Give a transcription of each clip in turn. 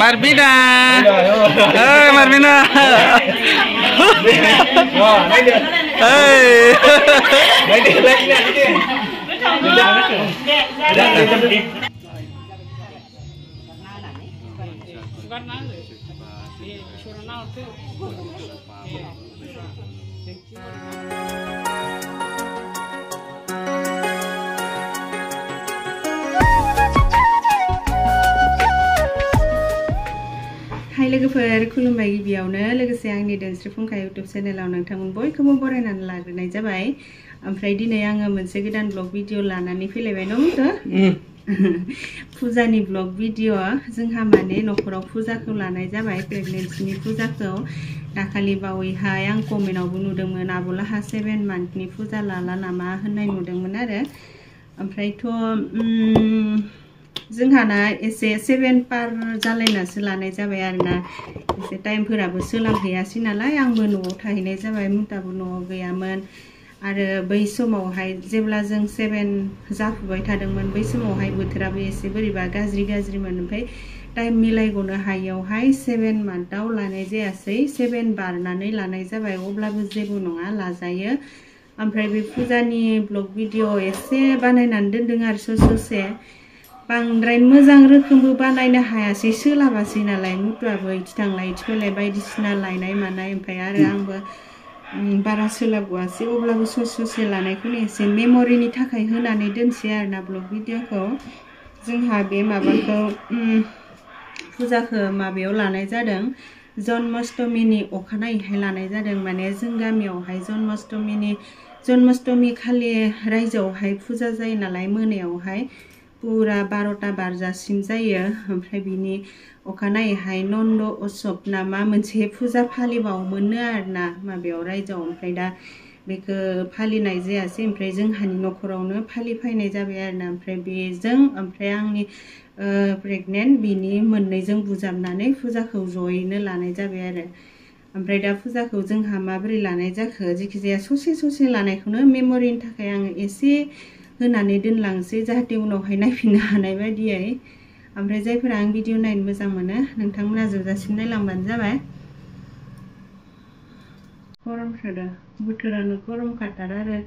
Marvina. Marvina. Hai लोगोफोर खुलुमबाय गिबियावनो लोगोसे आंनि दोनस्रि फुंखा YouTube चेनेलाव नोंथांमोन बयखौबो बरायनानै लाग्रोनाय जाबाय ओमफ्राय दिनै आङो मोनसे गोदान ब्लग भिडिअ लानानै फैलायबाय नंगौ फुजानि ब्लग भिडिअ जोंहा माने नखराव फुजाखौ लानाय जाबाय प्रेगनेन्सिनि फुजाखौ दाखालि बावैहाय आं कमेन्टआवबो नुदोंमोन आबलाहा 7 मान्थनि फुजा लाला नामा होननाय नुदोंमोन आरो ओमफ्रायथ' जोंहाना एसे 7 पार जालायनासो लानाय जाबाय आरोना एसे टाइमफोराबो सोलाबहैयासै नालाय आंबो न'आव थाहैनाय जाबाय मुताबो न'आव गैयामोन आरो बै समावहाय जेब्ला जों 7 जाफुबाय थादोंमोन बै समावहाय बोथोराबो एसे बोरैबा गाज्रिमोन ओमफ्राय टाइम मिलायगनो हायैयावहाय 7 मान्थआव लानाय जायासै 7 बारनानै लानाय जाबाय अब्लाबो जेबो नङा लाजायो ओमफ्राय बे फुजानि ब्लग भिडिअ एसे बानायनानै दोनदों आरो ससे बांद्राय मोजां रोखोमबो बानायनो हायासै सोलाबासै नालाय मुतुआबो इथि थांलाय इथि फैलाय बायदिसिना लायनाय मानाय ओमफ्राय आरो आंबो बारा सोलाबगवासै अब्लाबो ससे लानायखौनो एसे मेमरिनि थाखाय होनानै दोनसै आरोना ब्लग भिडिअखौ जोंहा बे माबाखौ फुजाखौ माबायाव लानाय जादों जन्माष्टमीनि अखानायैहाय लानाय जादों माने जों गामियावहाय जन्माष्टमी खालि रायजोआवहाय फुजा जायो नालाय मोनायावहाय पूरा 12टा बारजासिम जायो ओमफ्राय बिनि अखानायैहाय नन्द उत्सव नामा मोनसे फुजा फालिबावोमोन आरोना माबायाव रायजोआव ओमफ्राय दा बेखौ फालिनाय जायासै ओमफ्राय जोंहानि नखरावनो फालिफैनाय जाबाय आरोना ओमफ्राय बेजों ओमफ्राय आंनि प्रेगनेन्ट बिनि मोननैजों बुजाबनानै फुजाखौ जयैनो लानाय जाबाय आरो ओमफ्राय दा फुजाखौ जोंहा माबोरै लानाय जाखो जेखिजाया ससे लानायखौनो मेमरिनि थाखाय आङो एसे होनानै दोनलांसै जाहाथे उनावहाय नायफिननो हानाय बायदियै ओमफ्राय जायफोरा आं भिडिअ नायनो मोजां मोनो नोंथांमोना जोबजासिम नायलांबानो जाबाय गरमथार बोथोरानो गरमखाथार आरो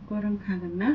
गरमखागोन ना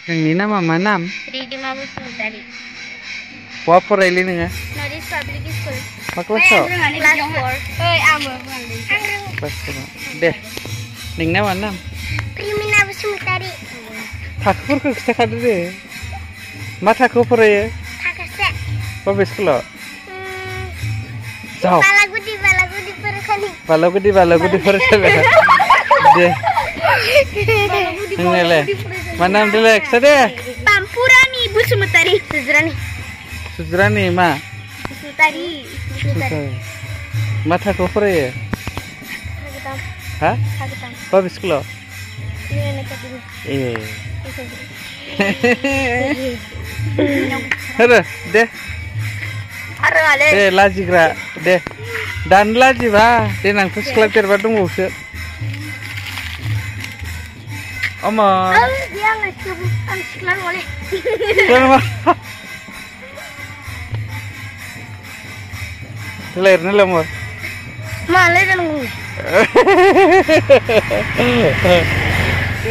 नोंनि नामा मा नाम? रिदिमा बसुमतारी। बहा फरायलै नोङो? North east public school. मा क्लासाव? क्लास 4। ओइ आंबो क्लास 4। दे नोंना मा नाम? प्रिमिना बसुमतारी। थाखोफोरखौ खिथाखादो दे मा थाखोआव फरायो थाखोसे बबे स्कुलाव जाव बालागुदि फरायसालि बालागुदि फरायसालियाव दे नोंनालाय मा नाम देलाय खिथा दे पामपुरानि बसुमतारी सुज्रानि मा बसुमतारी मा थाखोआव फरायो हा बबे स्कुलाव ए हेरो दे दे लाजिग्रा दे दानो लाजिबा देनांथ' सिख्ला देरबा दंबावसो अमा Lahir ni lemur. Malay dan ngomong.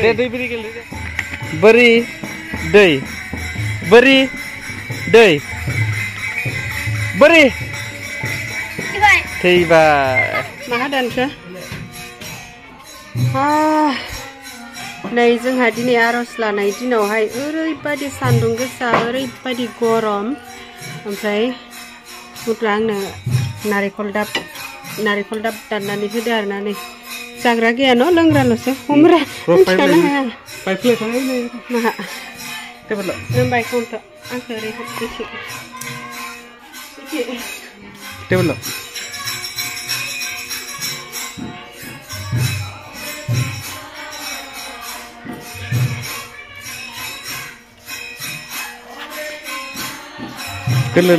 Dia beri kali. Beri, day. Beri. Tiba. Mana dan ke? Nei जोंहा दिनै आर'ज लानाय दिनावहाय ओरैबायदि सान्दुं गोसा ओरैबायदि गरम ओमफ्राय मुद्रा आंनो नारेंखल दाब दाननानै होदो आरोना नै जाग्रा गैया न' लोंग्राल'सो हमग्रा थानो हाया बाइफ्ले थांनाय नै माहा टेबोल नों बाइकखौथ' आंखौ ओरै हाबदोसो table Geler.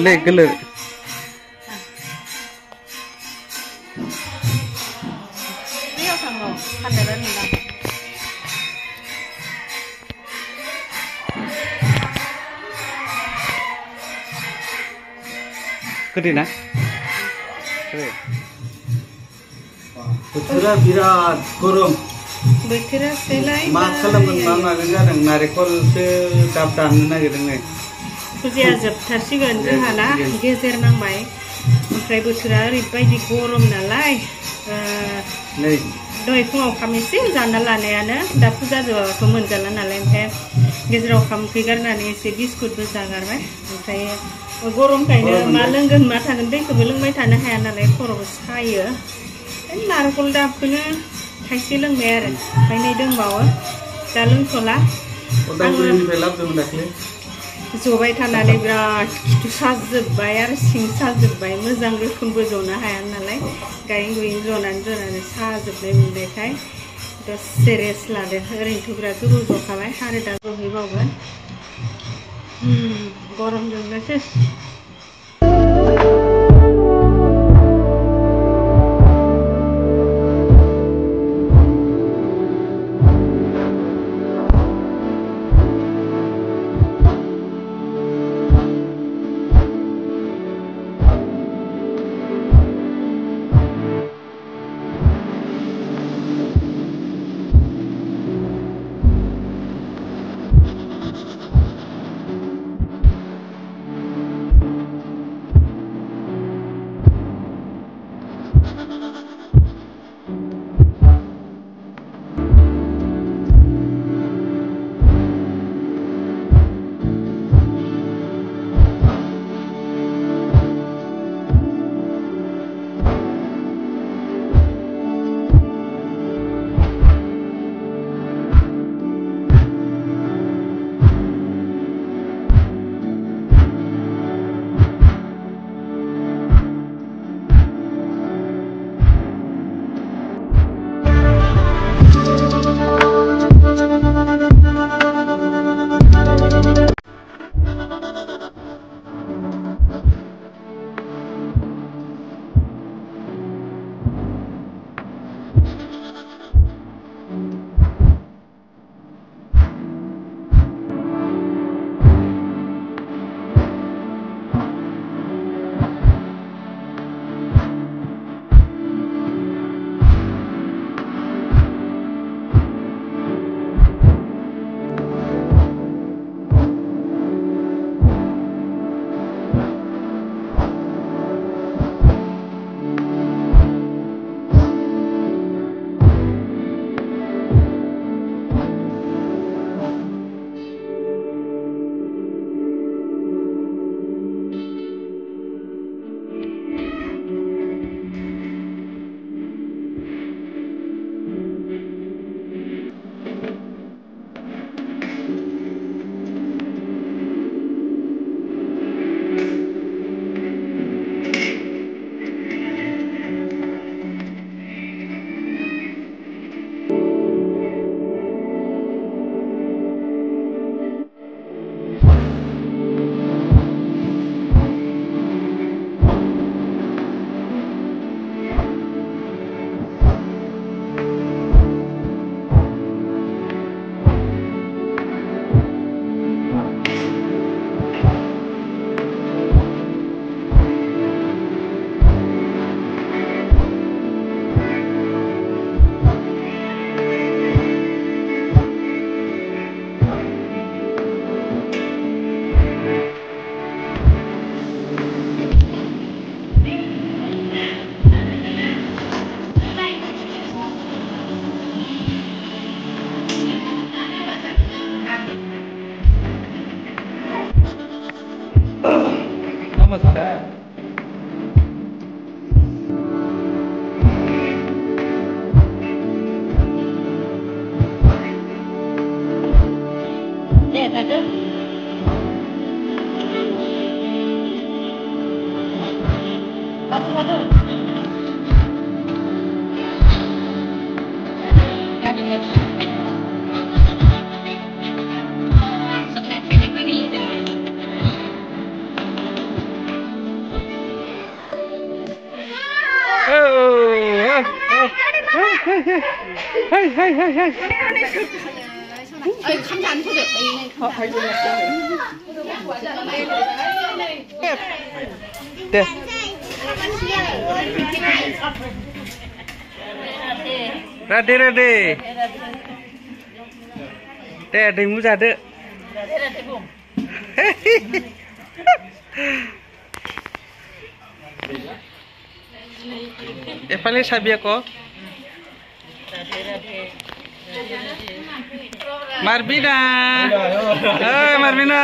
Dia sama, kandaran ni lah. Kedina? बोथोरा बिराद गरम बोथोरा सेलाय मा खालामगोन मा मागोन जादों नारेंखलसो दाब दाननो नागिरदों नै फुजाया जोबथारसिगोन जोंहा ना गेजेर नांबाय ओमफ्राय बोथोरा ओरैबायदि गरम नालाय नै दहाय फुङाव ओंखाम एसे जाना लानायानो दा फुजा जोबाबाथ' मोनजाला नालाय ओमफ्राय गेजेराव ओंखाम ओंख्रि गारनानै एसे बिस्कुटबो जागारबाय ओमफ्राय गरमखायनो मा लोंगोन मा थागोन दैखौबो लोंबाय थानो हाया नालाय खर'बो सायो नारेंखल दाबखौनो थाइसे लोंबाय आरो ओमफ्राय नै दंबावो दा लोंथ'ला उदालगुरिनिफ्राय लाबोदोंमोन दाख्लै जबाय थानानै बिराद खिथु साजोब्बाय आरो सिं साजोब्बाय मोजां रोखोमबो जनो हाया नालाय गायें गुयें जनानै साजोबनाय मोननायखाय दसे रेस्ट लादों ओरैनोथ' बिराद गोबाव जखाबाय आरो दा जहैबावगोन गरमजोंनो सेस maksa. Ready. Ada yang muda ada. Paling sabi ako. Marvina. Hey, Marvina.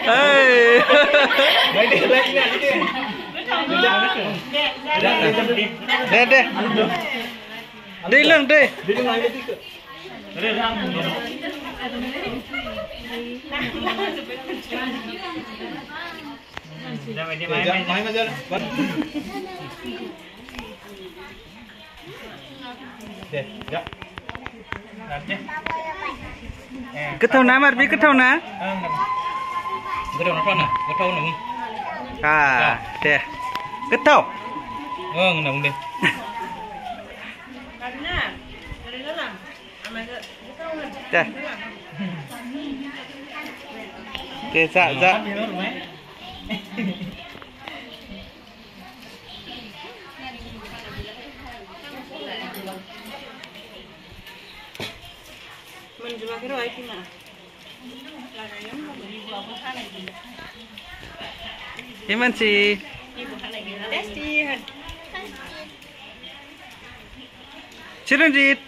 Hey. Deh. Dileng deh. Ketau na Marbi, ketau na? Ketau na. Ah, deh. Ketau. Nang deh. Deh. Oke, za. Iman sih. Ciranjit.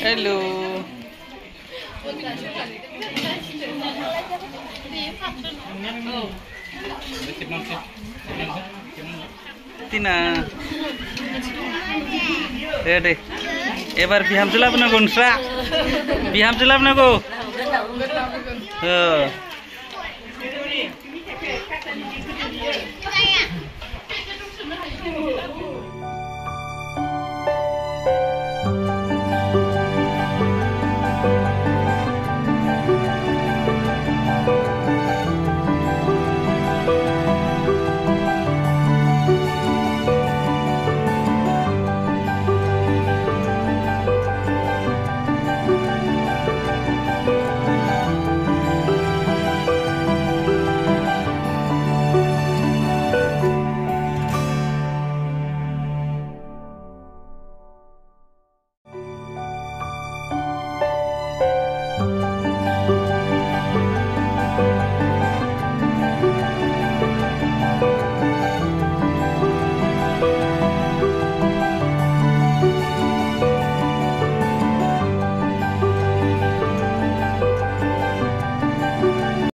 Hello. Tina. Ready. Ebar biham sulap nago nsra. Biham sulap nago.